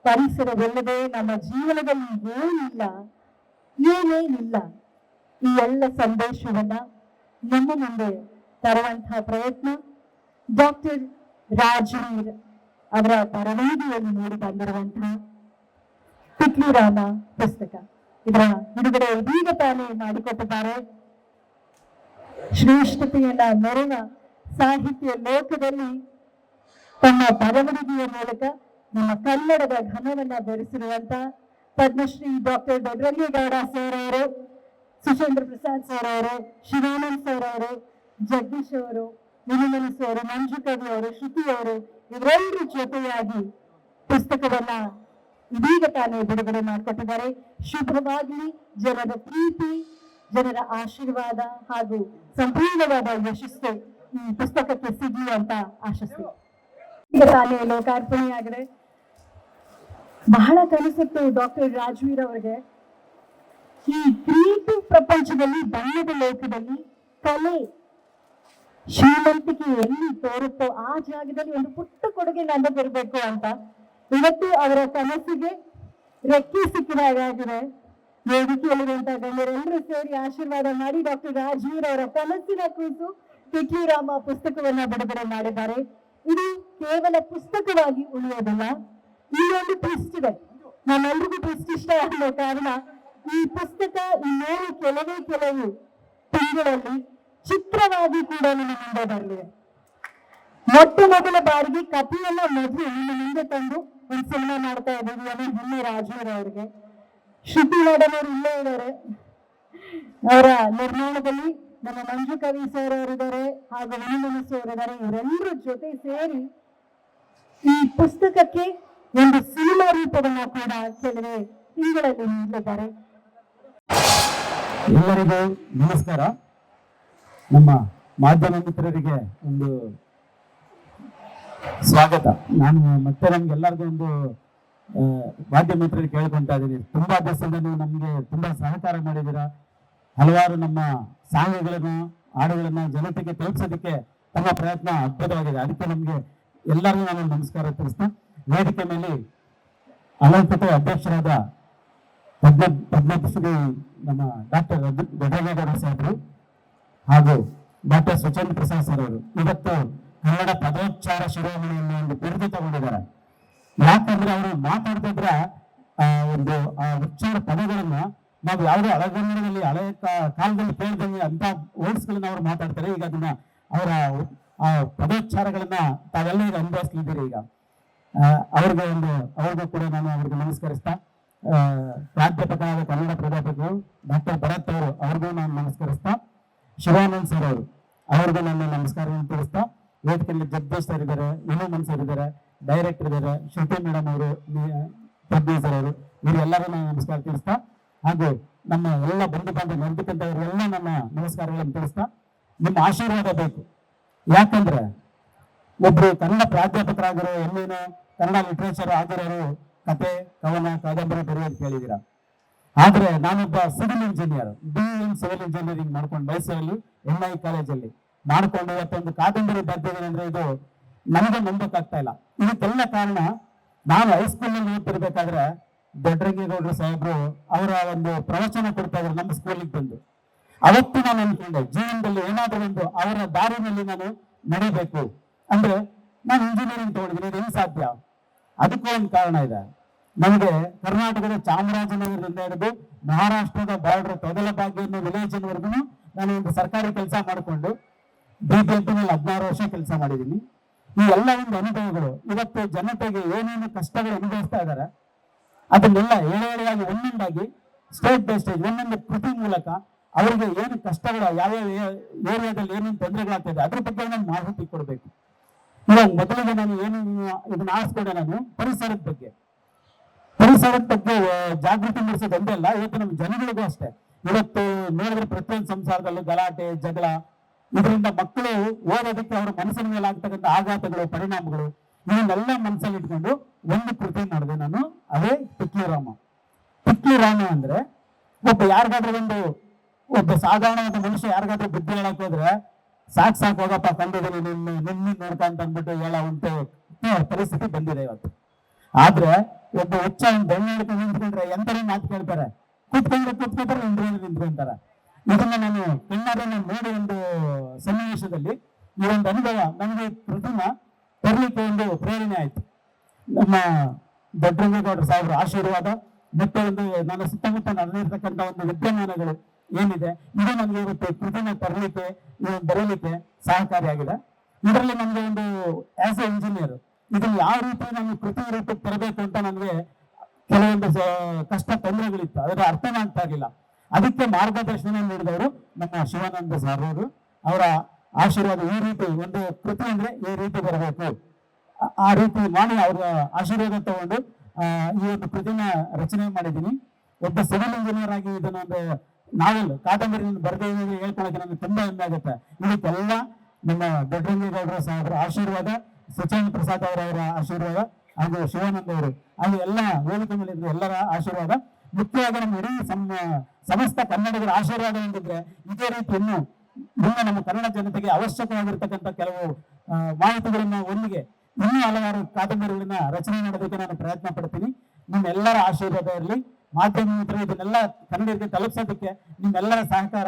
ಪರಿಸರವಿಲ್ಲದೆ ನಮ್ಮ ಜೀವನದಲ್ಲಿ ಏನೇನಿಲ್ಲ. ಈ ಎಲ್ಲ ಸಂದೇಶವನ್ನ ನಮ್ಮ ಮುಂದೆ ತರುವಂತಹ ಪ್ರಯತ್ನ ಡಾಕ್ಟರ್ ರಾಜವೀರ್ ಅವರ ಬರವಣಿಗೆಯಲ್ಲಿ ಮೂಡಿ ಬಂದಿರುವಂತಹ ಪಿಟ್ಲು ರಾಮ ಪುಸ್ತಕ. ಇದರ ಬಿಡುಗಡೆ ಇದೀಗ ತಾನೇ ಮಾಡಿಕೊಟ್ಟಿದ್ದಾರೆ. ಶ್ರೇಷ್ಠತೆಯನ್ನ ಮೆರೆವ ಸಾಹಿತ್ಯ ಲೋಕದಲ್ಲಿ ತಮ್ಮ ಬರವಣಿಗೆಯ ಮೂಲಕ ನಮ್ಮ ಕನ್ನಡದ ಘನವನ್ನ ಬೆರೆಸಿರುವಂತ ಪದ್ಮಶ್ರೀ ಡಾಕ್ಟರ್ ದೊಡ್ಡರಂಗೇಗೌಡ ಸರ್ ಅವರು, ಸುಚೇಂದ್ರ ಪ್ರಸಾದ್ ಸರ್ ಅವರು, ಶಿವಾನಂದ್ ಸರ್ ಅವರು, ಜಗದೀಶ್ ಅವರು, ಮುನಿಮನಸ್ಸು ಅವರು, ಮಂಜು ಕವಿ ಅವರು, ಶ್ರುತಿ ಅವರು, ಇವರೆಲ್ಲರ ಜೊತೆಯಾಗಿ ಪುಸ್ತಕವನ್ನ ಇದೀಗ ತಾನೇ ಬಿಡುಗಡೆ ಮಾಡಿಕೊಟ್ಟಿದ್ದಾರೆ. ಶುಭವಾಗಲಿ. ಜನರ ಪ್ರೀತಿ, ಜನರ ಆಶೀರ್ವಾದ ಹಾಗೂ ಸಂಪೂರ್ಣವಾದ ಯಶಸ್ಸು ಈ ಪುಸ್ತಕಕ್ಕೆ ಸಿಗಲಿ ಅಂತ ಆಶಿಸ್ತೀವಿ. ಈಗ ತಾನೇ ಲೋಕಾರ್ಪಣೆಯಾಗಿದೆ. ಬಹಳ ಕನಸಿತ್ತು ಡಾಕ್ಟರ್ ರಾಜವೀರ್ ಅವರಿಗೆ. ಈ ಕ್ರಿಯೇಟಿವ್ ಪ್ರಪಂಚದಲ್ಲಿ, ಬಣ್ಣದ ಲೋಕದಲ್ಲಿ ಕಲೆ ಶ್ರೀಮಂತಿಕೆ ಎಲ್ಲಿ ತೋರುತ್ತೋ ಆ ಜಾಗದಲ್ಲಿ ಒಂದು ಪುಟ್ಟ ಕೊಡುಗೆ ನಂದು ಬರಬೇಕು ಅಂತ ಇವತ್ತು ಅವರ ಕನಸಿಗೆ ರೆಕ್ಕೆ ಸಿಕ್ಕಿದಾಗಿದೆ. ವೇದಿಕೆಯಲ್ಲಿರುವಂತಹ ಗಣ್ಯರೆಲ್ಲರೂ ಸೇರಿ ಆಶೀರ್ವಾದ ಮಾಡಿ ಡಾಕ್ಟರ್ ರಾಜವೀರ್ ಅವರ ಕನಸಿನ ಕೂಸು ಪಿಟ್ಲು ರಾಮ ಪುಸ್ತಕವನ್ನ ಬಿಡುಗಡೆ ಮಾಡಿದ್ದಾರೆ. ಇದು ಕೇವಲ ಪುಸ್ತಕವಾಗಿ ಉಳಿಯೋದಿಲ್ಲ. ಇಲ್ಲೊಂದು ಟ್ವಿಸ್ಟ್ ಇದೆ. ನಮ್ಮೆಲ್ರಿಗೂ ಟ್ವಿಸ್ಟ್ ಇಷ್ಟ ಅನ್ನೋ ಕಾರಣ ಈ ಪುಸ್ತಕ ಇನ್ನೇನು ಕೆಲವು ತಿಂಗಳಲ್ಲಿ ಚಿತ್ರವಾಗಿ ಕೂಡ ನಿಮ್ಮ ಮುಂದೆ ಬರಲಿದೆ. ಮೊಟ್ಟ ಮೊದಲ ಬಾರಿಗೆ ಕಥೆಯನ್ನ ಮೊದಲು ನಿಮ್ಮ ಮುಂದೆ ತಂದು ಒಂದು ಸಿನಿಮಾ ಮಾಡ್ತಾ ಇದ್ದೀವಿ ಅನ್ನೋ ಹೆಮ್ಮೆ ರಾಜವೀರ್ ಅವರಿಗೆ. ಶ್ರುತಿ ಮೇಡಮ್ ಅವರು ಇಲ್ಲೇ ಇದ್ದಾರೆ. ಅವರ ನಿರ್ಮಾಣದಲ್ಲಿ ನಮ್ಮ ಮಂಜು ಕವಿ ಸರ್ ಅವರಿದ್ದಾರೆ ಹಾಗೂ ಮುನಿಮನಸ್ಸು ಅವರಿದ್ದಾರೆ. ಇವರೆಲ್ಲರ ಜೊತೆ ಸೇರಿ ಈ ಪುಸ್ತಕಕ್ಕೆ ಒಂದು ಸಿನಿಮಾ ರೂಪವನ್ನ ಕೂಡ ಕೆಲವೇ ತಿಂಗಳಲ್ಲಿ ನೀಡಿದ್ದಾರೆ. ಎಲ್ಲರಿಗೂ ನಮಸ್ಕಾರ. ನಮ್ಮ ಮಾಧ್ಯಮ ಮಿತ್ರರಿಗೆ ಒಂದು ಸ್ವಾಗತ. ನಾನು ಮತ್ತೆ ನಮ್ಗೆಲ್ಲರಿಗೂ ಒಂದು ಮಾಧ್ಯಮ ಮಿತ್ರರಿಗೆ ಕೇಳ್ಕೊಂತಾ ಇದ್ದೀನಿ. ತುಂಬಾ ದಿವಸದಿಂದ ನೀವು ನಮಗೆ ತುಂಬಾ ಸಹಕಾರ ಮಾಡಿದ್ದೀರಾ. ಹಲವಾರು ನಮ್ಮ ಸಾಂಗ್ಗಳನ್ನು, ಹಾಡುಗಳನ್ನ ಜನತೆಗೆ ತಲುಪಿಸೋದಕ್ಕೆ ತಮ್ಮ ಪ್ರಯತ್ನ ಅದ್ಭುತವಾಗಿದೆ. ಅದಕ್ಕೆ ನಮಗೆ ಎಲ್ಲರಿಗೂ ನಾನು ನಮಸ್ಕಾರ ತಿಳಿಸ್ತಾ, ವೇದಿಕೆ ಮೇಲೆ ಅಲಂಕೃತ ಅಧ್ಯಕ್ಷರಾದ ಪದ್ಮಶ್ರೀ ನಮ್ಮ ಡಾಕ್ಟರ್ ದೊಡ್ಡರಂಗೇಗೌಡ ಸಾಹೇಬರು ಹಾಗೂ ಡಾಕ್ಟರ್ ಸುಚೇಂದ್ರ ಪ್ರಸಾದ್ ಸರ್ ಅವರು ಇವತ್ತು ಕನ್ನಡ ಪದೋಚ್ಚಾರ ಶಿರೋಮಣಿಯನ್ನು ಒಂದು ಬಿರುದು ತಗೊಂಡಿದ್ದಾರೆ. ಯಾಕಂದ್ರೆ ಅವರು ಮಾತಾಡ್ತಿದ್ರ ಒಂದು ಉಚ್ಚಾರ ಪದಗಳನ್ನ ನಾವು ಯಾವುದೇ ಹಳೆಗನ್ನಡದಲ್ಲಿ ಹಳೆಯ ಕಾಲದಲ್ಲಿ ಕೇಳಿದಂಗೆ ಅಂತ ವರ್ಡ್ಸ್ಗಳನ್ನ ಅವ್ರು ಮಾತಾಡ್ತಾರೆ. ಈಗ ಅದನ್ನ ಅವರ ಪದೋಚ್ಚಾರಗಳನ್ನ ತಾವೆಲ್ಲ ಈಗ ಅನುಭವಿಸ್ತಿದ್ದೀರಿ. ಈಗ ಅವ್ರಿಗೂ ಕೂಡ ನಾನು ಅವ್ರಿಗೆ ನಮಸ್ಕರಿಸ್ತಾ, ಪ್ರಾಧ್ಯಾಪಕರಾದ ಕನ್ನಡ ಪ್ರಾಧ್ಯಾಪಕರು ಡಾಕ್ಟರ್ ಭರತ್ ಅವರು ಅವ್ರಿಗೂ ನಾನು ನಮಸ್ಕರಿಸ್ತಾ, ಶಿವಾನಂದ್ ಸರ್ ಅವರು ಅವ್ರಿಗೂ ನನ್ನ ನಮಸ್ಕಾರವನ್ನು ತಿಳಿಸ್ತಾ, ವೇದಿಕೆಯಲ್ಲಿ ಜಗದೀಶ್ ಸರ್ ಇದ್ದಾರೆ, ಮುನಿಮನ್ ಸರ್ ಇದ್ದಾರೆ, ಡೈರೆಕ್ಟರ್ ಇದ್ದಾರೆ, ಶ್ರುತಿ ಮೇಡಮ್ ಅವರು, ಪ್ರೊಡ್ಯೂಸರ್ ಅವರು, ಇವರೆಲ್ಲರೂ ನಾನು ನಮಸ್ಕಾರ ತಿಳಿಸ್ತಾ, ಹಾಗೂ ನಮ್ಮ ಎಲ್ಲ ಬಂಧು ಬಾಂಧವ ನಡೆದುಕೊಂಡವರಿಗೆಲ್ಲ ನನ್ನ ನಮಸ್ಕಾರಗಳನ್ನು ತಿಳಿಸ್ತಾ, ನಿಮ್ಮ ಆಶೀರ್ವಾದ ಬೇಕು. ಯಾಕಂದ್ರೆ ಒಬ್ರು ಕನ್ನಡ ಪ್ರಾಧ್ಯಾಪಕರಾಗಿರೋ, ಎಲ್ಲಿನೋ ಕನ್ನಡ ಲಿಟ್ರೇಚರ್ ಆಗಿರೋರು ಕತೆ, ಕವನ, ಕಾದಂಬರಿ ಬರೆಯೋದು ಕೇಳಿದ್ದೀರಾ. ಆದ್ರೆ ನಾನೊಬ್ಬ civil engineer, BE civil engineering ಮಾಡ್ಕೊಂಡು ಮೈಸೂರಲ್ಲಿ NI ಕಾಲೇಜಲ್ಲಿ ಮಾಡ್ಕೊಂಡು ಇವತ್ತೊಂದು ಕಾದಂಬರಿ ಬರ್ತಿದ್ದೀನಿ ಅಂದ್ರೆ ಇದು ನನಗೆ ನಂಬಕ್ಕಾಗ್ತಾ ಇಲ್ಲ. ಇದಕ್ಕೆಲ್ಲ ಕಾರಣ ನಾನು ಹೈಸ್ಕೂಲ್ನಲ್ಲಿ ಓದ್ತಿರ್ಬೇಕಾದ್ರೆ ದೊಡ್ಡರಂಗೇಗೌಡರು ಸಾಹೇಬ್ರು ಅವರ ಒಂದು ಪ್ರವಚನ ಕೊಡ್ತಾ ಇದ್ರು ನಮ್ಮ ಸ್ಕೂಲಿಗೆ ಬಂದು. ಅವತ್ತು ನಾನು ಅನ್ಕೊಂಡೆ ಜೀವನದಲ್ಲಿ ಏನಾದರೂ ಒಂದು ಅವರ ದಾರಿನಲ್ಲಿ ನಾನು ನಡಿಬೇಕು ಅಂದ್ರೆ ನಾನು ಇಂಜಿನಿಯರಿಂಗ್ ತಗೊಂಡಿದ್ದೀನಿ. ಇದು ಹೆಂಗ್ ಸಾಧ್ಯ? ಅದಕ್ಕೂ ಒಂದು ಕಾರಣ ಇದೆ. ನಮಗೆ ಕರ್ನಾಟಕದ ಚಾಮರಾಜನಗರದಿಂದ ಹಿಡಿದು ಮಹಾರಾಷ್ಟ್ರದ ಬಾರ್ಡರ್ ತೊದಲಬಾಗಿ ಅನ್ನೋ ವಿಲೇಜಿನವರೆಗೂ ನಾನು ಒಂದು ಸರ್ಕಾರಿ ಕೆಲಸ ಮಾಡಿಕೊಂಡು BBMP-ನಲ್ಲಿ 16 ವರ್ಷ ಕೆಲಸ ಮಾಡಿದ್ದೀನಿ. ಈ ಎಲ್ಲ ಒಂದು ಅನುಭವಗಳು ಇವತ್ತು ಜನತೆಗೆ ಏನೇನು ಕಷ್ಟಗಳು ಅನುಭವಿಸ್ತಾ ಇದ್ದಾರೆ ಅದನ್ನೆಲ್ಲ ಎಳೆಯಾಗಿ ಒಂದೊಂದಾಗಿ ಸ್ಟೇಜ್ ಬೈ ಸ್ಟೇಜ್ ಒಂದೊಂದು ಕೃತಿ ಮೂಲಕ ಅವರಿಗೆ ಏನು ಕಷ್ಟಗಳು, ಯಾವ್ಯಾವ ಏರಿಯಾದಲ್ಲಿ ಏನೇನು ತೊಂದರೆಗಳಾಗ್ತಾ ಇದೆ ಅದ್ರ ಬಗ್ಗೆ ನಾನು ಮಾಹಿತಿ ಕೊಡಬೇಕು. ಇವಾಗ ಮೊದಲಿಗೆ ನಾನು ಏನು ಇದನ್ನ ಆರಿಸ್ಕೊಂಡೆ, ನಾನು ಪರಿಸರದ ಬಗ್ಗೆ ಜಾಗೃತಿ ಮೂಡಿಸೋದು ಒಂದೇ ಅಲ್ಲ, ಇವತ್ತು ನಮ್ಮ ಜನಗಳಿಗೂ ಅಷ್ಟೇ. ಇವತ್ತು ನೋಡಿದ್ರೆ ಪ್ರತಿಯೊಂದು ಸಂಸಾರದಲ್ಲೂ ಗಲಾಟೆ, ಜಗಳ, ಇದರಿಂದ ಮಕ್ಕಳು ಓದೋದಕ್ಕೆ ಅವರ ಮನಸ್ಸಿನ ಮೇಲೆ ಆಗ್ತಕ್ಕಂಥ ಆಘಾತಗಳು, ಪರಿಣಾಮಗಳು, ಇವನ್ನೆಲ್ಲ ಮನಸ್ಸಲ್ಲಿ ಇಟ್ಕೊಂಡು ಒಂದು ಕೃತಿ ಮಾಡಿದೆ ನಾನು. ಅದೇ ಪಿಟ್ಲು ರಾಮ. ಪಿಟ್ಲು ರಾಮ ಅಂದ್ರೆ ಒಬ್ಬ ಸಾಧಾರಣವಾದ ಮನುಷ್ಯ ಯಾರಿಗಾದ್ರೂ ಬುದ್ಧಿ ಹೇಳಕ್ ಹೋದ್ರೆ ಸಾಕು ಹೋಗಪ್ಪ ಕಂಡಿದ್ದೀನಿ ನಿನ್ನ ನೋಡ್ಕೊಂತ ಅಂದ್ಬಿಟ್ಟು ಹೇಳೋ ಪರಿಸ್ಥಿತಿ ಬಂದಿದೆ ಇವತ್ತು. ಆದ್ರೆ ಒಬ್ಬ ಹುಚ್ಚ ಬೆಣ್ಣೆ ಹಿಡ್ಕೊಂಡು ನಿಂತ್ಕೊಂಡ್ರೆ ಎಂತನೇ ಮಾತು ಕೇಳ್ತಾರೆ, ಕೂತ್ಕೊಂಡ್ರೆ ನಿಂತ್ಕೊಂತಾರೆ. ಇದನ್ನ ನಾನು ಕಣ್ಣಾರೆ ನೋಡಿ ಒಂದು ಸನ್ನಿವೇಶದಲ್ಲಿ ಈ ಒಂದು ಅನುಭವ ನನಗೆ ಪ್ರತಿಮಾ ತರಲಿಕ್ಕೆ ಒಂದು ಪ್ರೇರಣೆ ಆಯ್ತು. ನಮ್ಮ ದೊಡ್ಡರಂಗೇಗೌಡರ ಸಾಹೇಬರ ಆಶೀರ್ವಾದ ಮತ್ತೆ ಒಂದು ನನ್ನ ಸುತ್ತಮುತ್ತ ನಡೆದಿರ್ತಕ್ಕಂಥ ಒಂದು ವಿದ್ಯಮಾನಗಳು ಏನಿದೆ ಇದು ನನಗೆ ಇವತ್ತು ಕೃತಿನ ತರಲಿಕ್ಕೆ ಬರೀಲಿಕ್ಕೆ ಸಹಕಾರಿಯಾಗಿದೆ. ಇದರಲ್ಲಿ ನಮ್ಗೆ ಒಂದು ಆಸ್ ಎ ಇಂಜಿನಿಯರ್ ಇದನ್ನ ಯಾವ ರೀತಿ ನಾನು ಕೃತಿ ರೂಪಕ್ಕೆ ತರಬೇಕು ಅಂತ ನನಗೆ ಕೆಲವೊಂದು ಕಷ್ಟ ತೊಂದರೆಗಳಿತ್ತು, ಅದರ ಅರ್ಥ ಆಗ್ತಾ ಇರಲಿಲ್ಲ. ಅದಕ್ಕೆ ಮಾರ್ಗದರ್ಶನ ನೀಡಿದವರು ನಮ್ಮ ಶಿವಾನಂದ ಸರ್ ಅವರು. ಅವರ ಆಶೀರ್ವಾದ ಈ ರೀತಿ ಒಂದು ಕೃತಿ ಅಂದ್ರೆ ಈ ರೀತಿ ಬರಬೇಕು, ಆ ರೀತಿ ಮಾಡಿ ಅವರ ಆಶೀರ್ವಾದ ತಗೊಂಡು ಈ ಒಂದು ಕೃತಿನ ರಚನೆ ಮಾಡಿದ್ದೀನಿ. ಒಬ್ಬ ಸಿವಿಲ್ ಇಂಜಿನಿಯರ್ ಆಗಿ ಇದನ್ನೊಂದು ನಾವೆಲ್ ಕಾದಂಬರಿಯನ್ನು ಬರೆದೇ ಹೇಳ್ಕೊಳಕ್ಕೆ ನಮ್ಗೆ ತುಂಬಾ ಹೆಮ್ಮೆ ಆಗುತ್ತೆ. ಇದಕ್ಕೆಲ್ಲ ನಮ್ಮ ದೊಡ್ಡರಂಗೇಗೌಡರ ಸಾಹೇಬರ ಆಶೀರ್ವಾದ, ಸಚಿನ್ ಪ್ರಸಾದ್ ಅವರ ಆಶೀರ್ವಾದ ಹಾಗೂ ಶಿವಾನಂದ ಅವರು ಹಾಗೂ ಎಲ್ಲ ವೇದಿಕೆ ಮೇಲೆ ಎಲ್ಲರ ಆಶೀರ್ವಾದ, ಮುಖ್ಯವಾಗಿ ನಮ್ಮ ಇಡೀ ಸಮಸ್ತ ಕನ್ನಡಿಗರ ಆಶೀರ್ವಾದ ಹೊಂದಿದ್ರೆ ಇದೇ ರೀತಿ ಇನ್ನು ಮುಂದೆ ನಮ್ಮ ಕನ್ನಡ ಜನತೆಗೆ ಅವಶ್ಯಕವಾಗಿರ್ತಕ್ಕಂಥ ಕೆಲವು ಮಾಹಿತಿಗಳನ್ನ ಒಂದಿಗೆ ಇನ್ನೂ ಹಲವಾರು ಕಾದಂಬರಿಗಳನ್ನ ರಚನೆ ಮಾಡೋದಕ್ಕೆ ನಾನು ಪ್ರಯತ್ನ ಪಡ್ತೀನಿ. ನಿಮ್ಮೆಲ್ಲರ ಆಶೀರ್ವಾದ ಇರಲಿ. ಮಾಧ್ಯಮ ಮಿತ್ರರು ಇದನ್ನೆಲ್ಲ ಕನ್ನಡಿಗರಿಗೆ ತಲುಪಿಸೋದಕ್ಕೆ ನಿಮ್ಮೆಲ್ಲರ ಸಹಕಾರ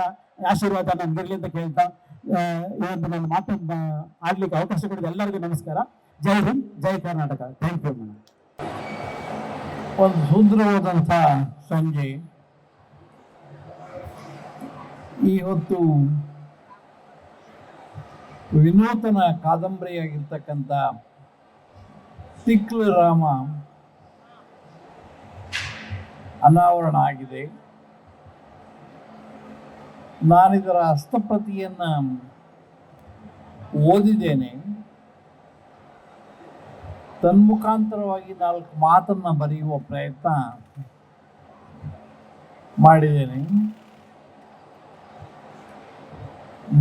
ಆಶೀರ್ವಾದ ನನ್ಗಿರ್ಲಿ ಅಂತ ಕೇಳ್ತಾ ಇವತ್ತು ನನ್ನ ಮಾತು ಆಡ್ಲಿಕ್ಕೆ ಅವಕಾಶ ಕೊಡಿದ ಎಲ್ಲರಿಗೂ ನಮಸ್ಕಾರ. ಜೈ ಹಿಂದ್, ಜೈ ಕರ್ನಾಟಕ. Thank you madam. ಒಂದು ಸುಂದರವಾದಂಥ ಸಂಜೆ. ಈ ಹೊತ್ತು ವಿನೂತನ ಕಾದಂಬರಿಯಾಗಿರ್ತಕ್ಕಂಥ ತಿಕ್ಲ ರಾಮ ಅನಾವರಣ ಆಗಿದೆ. ನಾನಿದರ ಹಸ್ತಪ್ರತಿಯನ್ನು ಓದಿದ್ದೇನೆ. ತನ್ಮುಖಾಂತರವಾಗಿ 4 ಮಾತನ್ನ ಬರೆಯುವ ಪ್ರಯತ್ನ ಮಾಡಿದ್ದೇನೆ.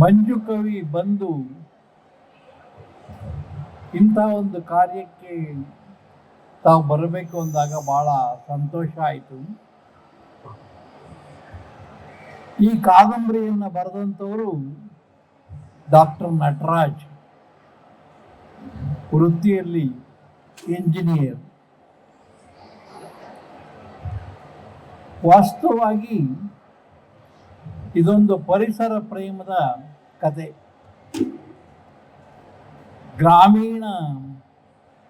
ಮಂಜು ಕವಿ ಬಂದು ಇಂಥ ಒಂದು ಕಾರ್ಯಕ್ಕೆ ತಾವು ಬರಬೇಕು ಅಂದಾಗ ಬಹಳ ಸಂತೋಷ ಆಯಿತು. ಈ ಕಾದಂಬರಿಯನ್ನು ಬರೆದಂಥವರು ಡಾಕ್ಟರ್ ನಟರಾಜ್, ವೃತ್ತಿಯಲ್ಲಿ ಇಂಜಿನಿಯರ್. ವಾಸ್ತವವಾಗಿ ಇದೊಂದು ಪರಿಸರ ಪ್ರೇಮದ ಕತೆ. ಗ್ರಾಮೀಣ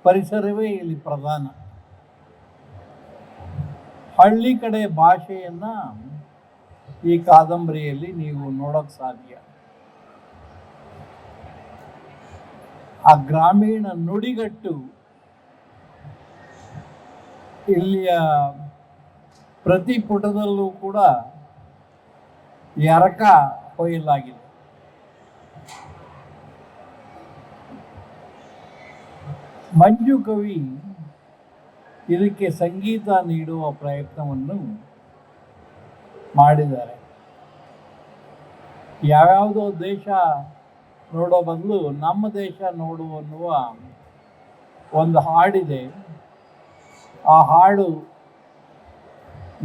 ಪರಿಸರವೇ ಇಲ್ಲಿ ಪ್ರಧಾನ. ಹಳ್ಳಿ ಕಡೆ ಭಾಷೆಯನ್ನ ಈ ಕಾದಂಬರಿಯಲ್ಲಿ ನೀವು ನೋಡೋಕೆ ಸಾಧ್ಯ. ಆ ಗ್ರಾಮೀಣ ನುಡಿಗಟ್ಟು ಇಲ್ಲಿಯ ಪ್ರತಿ ಪುಟದಲ್ಲೂ ಕೂಡ ಎರಕ ಹೊಯ್ಯಲಾಗಿದೆ. ಮಂಜು ಕವಿ ಇದಕ್ಕೆ ಸಂಗೀತ ನೀಡುವ ಪ್ರಯತ್ನವನ್ನು ಮಾಡಿದ್ದಾರೆ. ಯಾವ್ಯಾವುದೋ ದೇಶ ನೋಡೋ ಬದಲು ನಮ್ಮ ದೇಶ ನೋಡು ಅನ್ನುವ ಒಂದು ಹಾಡಿದೆ. ಆ ಹಾಡು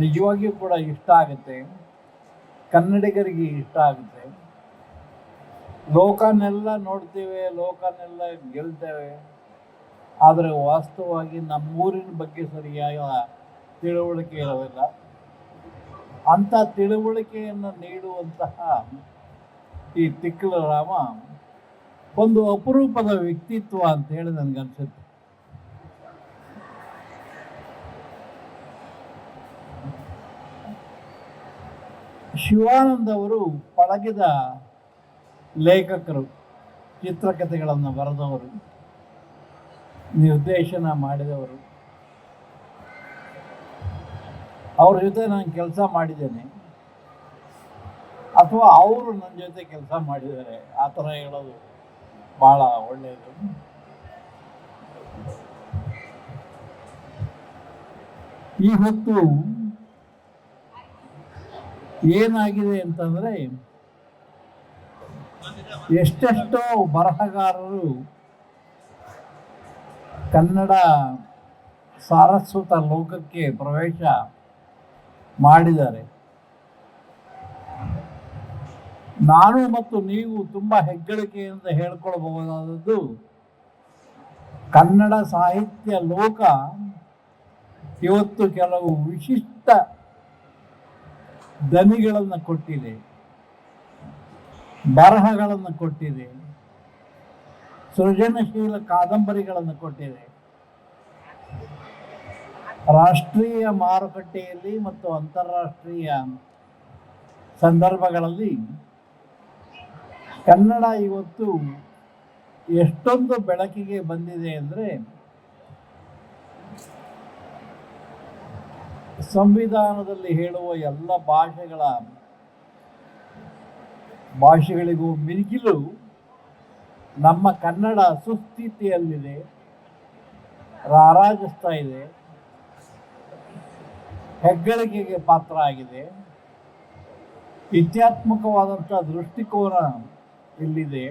ನಿಜವಾಗಿಯೂ ಕೂಡ ಇಷ್ಟ ಆಗುತ್ತೆ, ಕನ್ನಡಿಗರಿಗೆ ಇಷ್ಟ ಆಗುತ್ತೆ. ಲೋಕನೆಲ್ಲ ನೋಡ್ತೇವೆ, ಲೋಕನೆಲ್ಲ ಗೆಲ್ತೇವೆ, ಆದರೆ ವಾಸ್ತವವಾಗಿ ನಮ್ಮೂರಿನ ಬಗ್ಗೆ ಸರಿಯಾದ ತಿಳುವಳಿಕೆ ಇರೋದಿಲ್ಲ. ಅಂಥ ತಿಳುವಳಿಕೆಯನ್ನು ನೀಡುವಂತಹ ಈ ತಿಕ್ಲ ರಾಮ ಒಂದು ಅಪರೂಪದ ವ್ಯಕ್ತಿತ್ವ ಅಂತ ಹೇಳಿ ನನಗನ್ಸುತ್ತೆ. ಶಿವಾನಂದ ಅವರು ಪಳಗಿದ ಲೇಖಕರು, ಚಿತ್ರಕಥೆಗಳನ್ನು ಬರೆದವರು, ನಿರ್ದೇಶನ ಮಾಡಿದವರು. ಅವ್ರ ಜೊತೆ ನಾನು ಕೆಲಸ ಮಾಡಿದ್ದೇನೆ, ಅಥವಾ ಅವರು ನನ್ನ ಜೊತೆ ಕೆಲಸ ಮಾಡಿದ್ದಾರೆ, ಆ ಥರ ಹೇಳೋದು ಭಾಳ ಒಳ್ಳೆಯದು. ಈ ಹೊತ್ತು ಏನಾಗಿದೆ ಅಂತಂದರೆ, ಎಷ್ಟೆಷ್ಟೋ ಬರಹಗಾರರು ಕನ್ನಡ ಸಾರಸ್ವತ ಲೋಕಕ್ಕೆ ಪ್ರವೇಶ ಮಾಡಿದ್ದಾರೆ. ನಾನು ಮತ್ತು ನೀವು ತುಂಬ ಹೆಗ್ಗಳಿಕೆಯಿಂದ ಹೇಳ್ಕೊಳ್ಬಹುದಾದದ್ದು, ಕನ್ನಡ ಸಾಹಿತ್ಯ ಲೋಕ ಇವತ್ತು ಕೆಲವು ವಿಶಿಷ್ಟ ದನಿಗಳನ್ನು ಕೊಟ್ಟಿದೆ, ಬರಹಗಳನ್ನು ಕೊಟ್ಟಿದೆ, ಸೃಜನಶೀಲ ಕಾದಂಬರಿಗಳನ್ನು ಕೊಟ್ಟಿದೆ. ರಾಷ್ಟ್ರೀಯ ಮಾರುಕಟ್ಟೆಯಲ್ಲಿ ಮತ್ತು ಅಂತಾರಾಷ್ಟ್ರೀಯ ಸಂದರ್ಭಗಳಲ್ಲಿ ಕನ್ನಡ ಇವತ್ತು ಎಷ್ಟೊಂದು ಬೆಳಕಿಗೆ ಬಂದಿದೆ ಅಂದರೆ, ಸಂವಿಧಾನದಲ್ಲಿ ಹೇಳುವ ಎಲ್ಲ ಭಾಷೆಗಳಿಗೂ ಮಿಗಿಲು ನಮ್ಮ ಕನ್ನಡ ಸುಸ್ಥಿತಿಯಲ್ಲಿದೆ, ರಾರಾಜಿಸ್ತಾ ಇದೆ, ಹೆಗ್ಗಳಿಕೆಗೆ ಪಾತ್ರ ಆಗಿದೆ. ಇತ್ಯಾತ್ಮಕವಾದಂಥ ದೃಷ್ಟಿಕೋನ ಇಲ್ಲಿದೆ.